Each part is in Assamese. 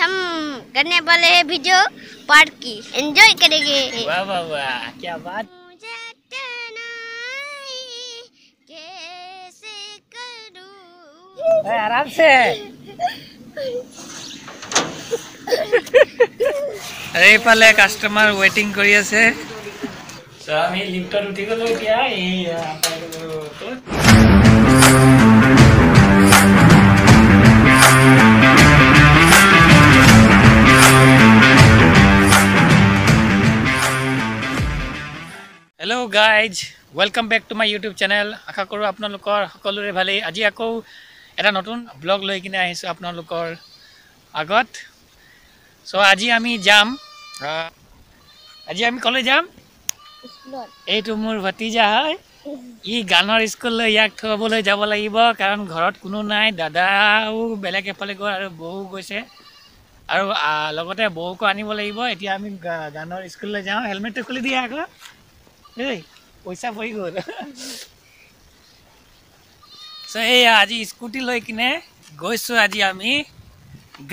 हम करने वाले हैं वीडियो पार्क की, एंजॉय करेंगे। वाह वाह वाह, क्या बात। कैसे करूं आराम से। अरे पाले कस्टमर वेटिंग करी আছে। সো আমি লিফটত উঠি গলো এতিয়া এই hello guys, welcome back to my YouTube channel. आशा करूँ आपनलोकर सकलोरे भाले। আজি আকৌ এটা নতুন ব্লগ লৈ কিনে আহিছো आपनलोकर আগত। সো আজি আমি যাম, আজি আমি কলে যাম। এইটো মোৰ ভতিজা হয়, ই গানৰ স্কুললৈ ইয়াক থবলৈ যাব লাগিব কাৰণ ঘৰত কোনো নাই। দাদাও বেলেগ এফালে গ'ল আৰু বৌ গৈছে আৰু লগতে বৌকো আনিব লাগিব। এতিয়া আমি গানৰ স্কুললৈ যাওঁ। হেলমেটটো খুলি দিয়া আকৌ, এই পইচা পৰি গ'ল। সো এইয়া আজি স্কুটি লৈ কিনে গৈছো আজি আমি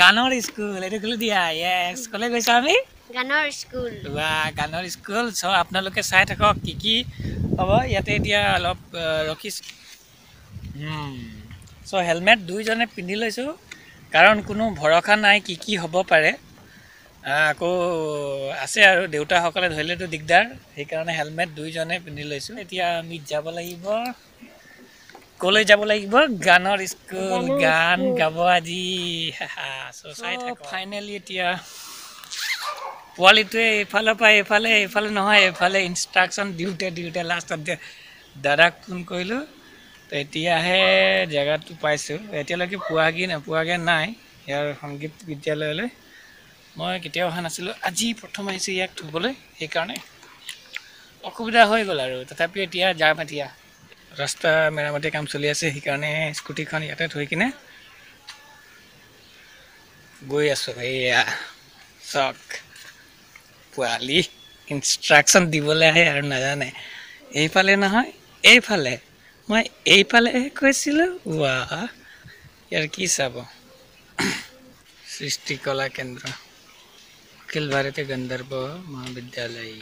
গানৰ স্কুল। এইটো খুলি দিয়া। য়েছ, কলে গৈছো আমি? গানৰ স্কুল। वाह, गानर स्कुल। सो आपनालोके चाই থাকক কি হ'ব ইয়াতে। এতিয়া অলপ ৰখিছ। সো হেলমেট দুইজনে পিন্ধি লৈছো কাৰণ কোনো ভৰসা নাই কি হ'ব পাৰে। আকৌ আছে আৰু দেউতাসকলে ধৰিলেতো দিগদাৰ, সেইকাৰণে হেলমেট দুইজনে পিন্ধি লৈছো। এতিয়া আমি যাব লাগিব, কলৈ যাব লাগিব? গানৰ স্কুল। গান গাব আজি। সো চাই থাকক। ফাইনেলি এতিয়া পোৱালিটোৱে এইফালৰ পৰা এইফালে নহয় এইফালে ইনষ্ট্ৰাকশ্যন দিওঁতে লাষ্টত দাদাক ফোন কৰিলোঁ। তো এতিয়াহে জেগাটো পাইছোঁ। এতিয়ালৈকে পোৱাগে নাই ইয়াৰ সংগীত বিদ্যালয়লৈ। মই কেতিয়াও অহা নাছিলোঁ, আজি প্ৰথম আহিছোঁ ইয়াক থ'বলৈ, সেইকাৰণে অসুবিধা হৈ গ'ল আৰু। তথাপিও এতিয়া যাম। এতিয়া ৰাস্তা মেৰামতি কাম চলি আছে, সেইকাৰণে স্কুটিখন ইয়াতে থৈ কিনে গৈ আছোঁ। এয়া চক পোৱালি ইনষ্ট্ৰাকশ্যন দিবলৈ আহে আৰু নাজানে। এইফালে নহয় এইফালে, মই এইফালেহে কৈছিলোঁ। ৱাহ, ইয়াৰ কি চাব। সৃষ্টিকলা কেন্দ্ৰ, অখিল ভাৰতীয় গন্ধৰ্ব মহাবিদ্যালয়।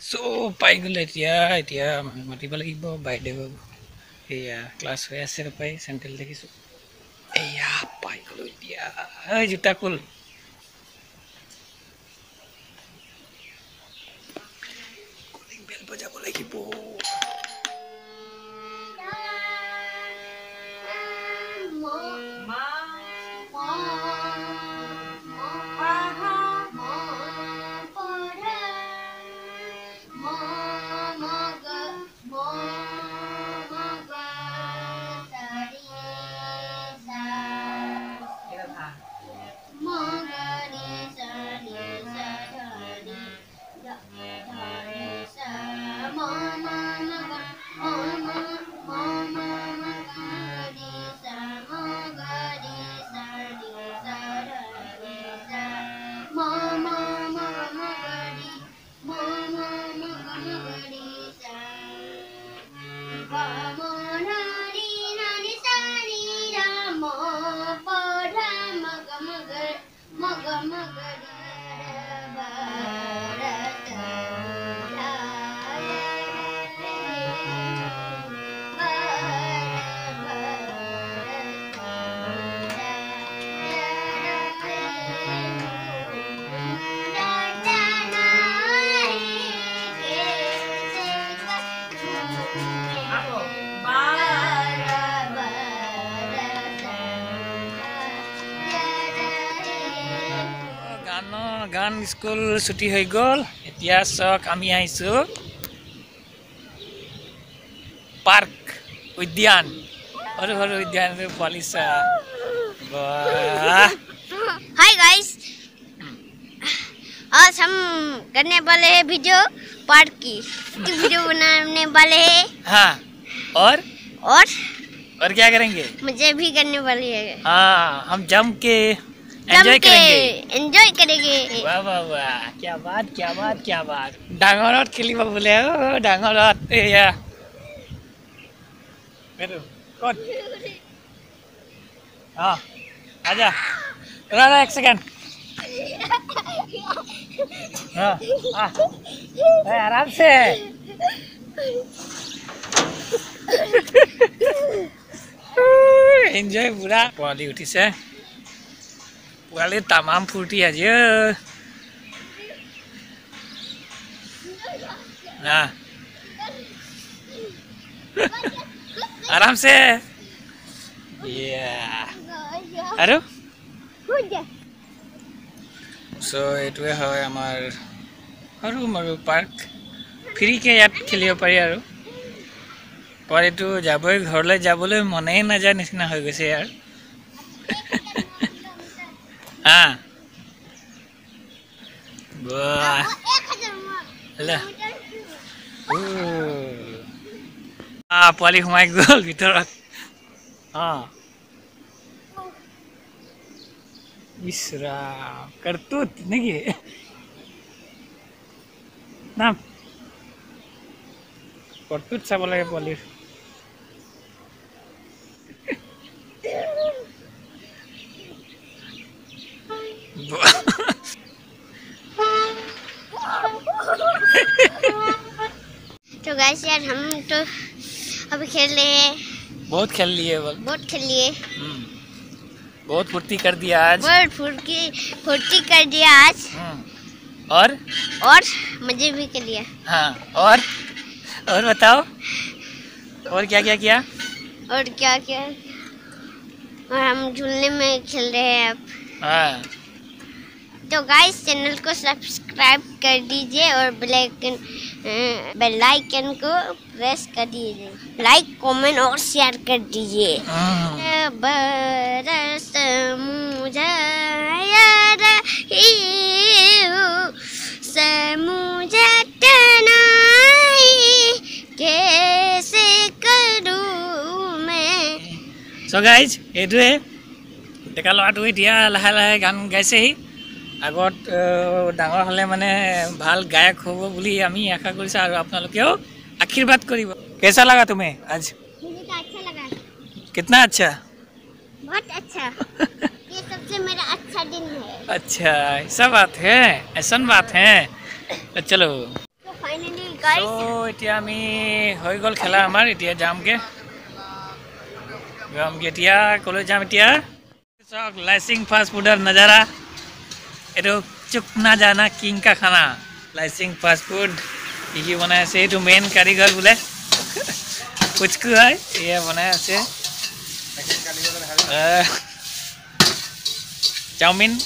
চব পাই গ'লো। এতিয়া মাতিব লাগিব বাইদেউ। এয়া ক্লাছ হৈ আছে পাই, চেণ্ট্ৰেল দেখিছোঁ। এয়া পাই গ'লো এতিয়া। জোতা খুল। বেল বজাব লাগিব। গান স্কুল ছুটি হৈ গ'ল। এতিয়া চক আমি আহিছোঁ পাৰ্ক উদ্যান, সৰু সৰু উদ্যান পোৱালি চা। हाय गाइस, आज हम करने वाले हैं वीडियो पार्क की। वीडियो बनाने वाले हैं। हाँ, और क्या करेंगे? मुझे भी करने वाली है। हाँ, हम जम के एंजॉय करेंगे। वाह वाह वाह, क्या बात क्या बात क्या बात। डांगरत खेलिब बोले। डांगरत एया कौन? हाँ, आजा। रहा एक सेकंड आराम से एन्जॉय पूरा पोवाली उठिছে पोवाली तमाम फूर्ति आज आराम से আৰু सो एटुवे হয় আমাৰ আৰু মৰু পাৰ্ক ফ্ৰীকে ইয়াত খেলিব পাৰি আৰু পৰেটো যাবই ঘৰলৈ যাবলৈ মনেই নাযায় নিচিনা হৈ গৈছে ইয়াৰ হা বাহ লা পোৱালি সোমাই গ'ল ভিতৰত ইছৰা करतूत নেকি নাম करतूत চাব লাগে পোৱালিৰ तो गाइस यार हम तो अभी खेले हैं बहुत खेल लिए बहुत खेलिए बहुत फुर्ती कर दिया आज बहुत फुर्ती कर दिया आज और मजे भी कर लिया हाँ और बताओ और क्या क्या किया और क्या क्या और हम झूलने में खेल रहे हैं अब हाँ तो गाइस चैनल को सब्सक्राइब कर दीजिए और बेल आइकन को प्रेस कर दीजिए लाइक कमेंट और शेयर कर दीजिए बरस मुझे याद ही समुझे तनाई कैसे करूं मैं सो गाइज एटुवे डेका लৰাটো এতিয়া লাহে লাহে গান গাইছেহি আগত ডাঙৰ হলে মানে ভাল গায়ক হ'ব বুলি আমি আশা কৰিছো আৰু আপোনালোকেও আশীৰ্বাদ কৰিব कैसा लगा तुम्हें आज मुझे तो अच्छा लगा कितना अच्छा बहुत अच्छा ये सबसे मेरा अच्छा दिन है अच्छा ऐसा बात है ऐसा बात है तो चलो तो फाइनली गाइस तो এতিয়া আমি হৈ গল খেলা আমাৰ এতিয়া যামগে এতিয়া কলৈ যাম এতিয়া চক লাইসিং ফাस्ट फूडर नजारा एटो चुक ना जाना किंग का खाना लाइसिंग फास्ट फूड ये बनाए से तो मेन कारीगर बोले कुछ को है ये बनाए से चाउमिन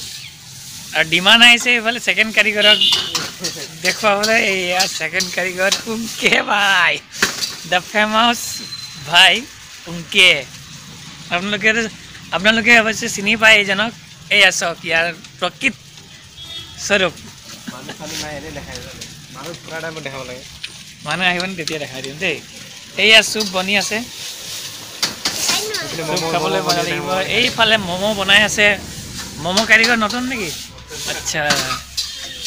और डिमांड है से बोले सेकंड कारीगर देखो बोले यार सेकंड कारीगर उनके भाई द फेमस भाई उनके अपन लोग अवश्य चिनी पाए जनक एया चक यार प्रकृत स्वरूप মানুহ আহিব তেতিয়া দেখাই দিম দেই এয়া চুপ বনি আছে চুপ খাবলৈ বনাই লাগিব এইফালে ম'ম' বনাই আছে ম'ম' কাৰিকৰ নতুন নেকি আচ্ছা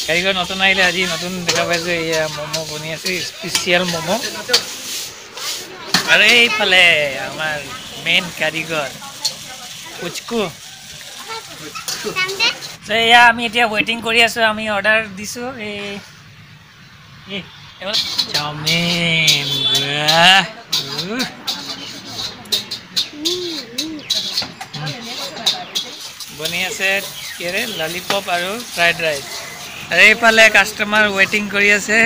কাৰিকৰ নতুন আহিলে আজি নতুন দেখা পাইছো এয়া ম'ম' বনি আছে স্পেচিয়েল ম'ম' আৰু এইফালে আমাৰ মেইন কাৰিকৰ পুচকু এয়া আমি এতিয়া ৱেইটিং কৰি আছো আমি অৰ্ডাৰ দিছো এই চাউমিন বনি আছে কিৰে ললিপপ আৰু ফ্ৰাইড ৰাইচ আৰু এইফালে কাষ্টমাৰ ৱেইটিং কৰি আছে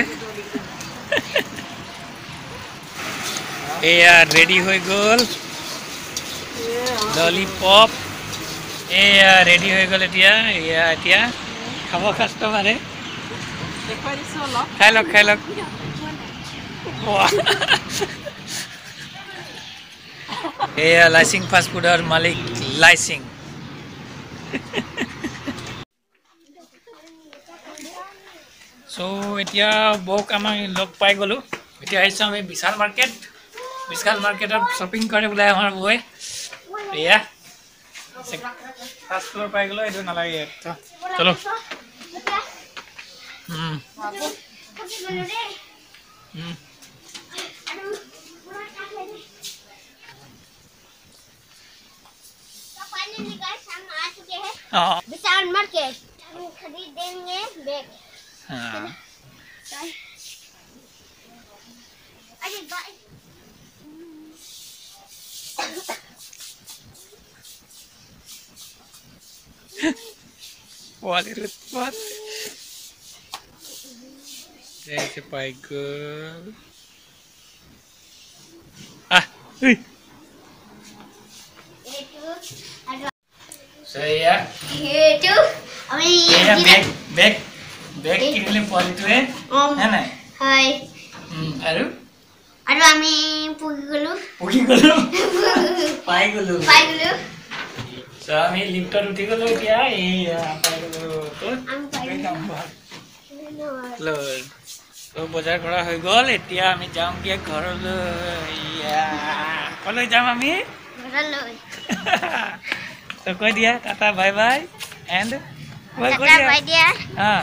এয়া ৰেডি হৈ গ'ল ললিপপ এয়া ৰেডি হৈ গ'ল এতিয়া খাব কাষ্টমাৰে খাই লওক এয়া লাইসিং ফাষ্ট ফুডৰ মালিক লাইসিং সো এতিয়া বক আমাক লগ পাই গ'লো এতিয়া আহিছোঁ আমি বিশাল মাৰ্কেটত শ্বপিং কৰে বোলে আমাৰ বই এয়া ফাৰ্ষ্ট ফ্লোৰ পাই গ'লো এইটো নালাগে চলো फाइनली गाइस हम आ चुके हैं विशाल मार्केट हम खरीदेंगे बैग अरे भाई What? There's a bike girl. Hey. So yeah. itu ami bag Kinley पर्यो तु है हैन हाय अरु ami pugi gulu पाइ गलो so ami lifter उठि गलो क्या ए पाइ गलो तो लो तो बजार কৰা হৈ গল এতিয়া আমি যাম কি ঘৰলৈ ইয়া কলৈ যাম আমি ঘৰলৈ तो কৈ দিয়া টাটা বাই বাই এন্ড টাটা বাই দিয়া हां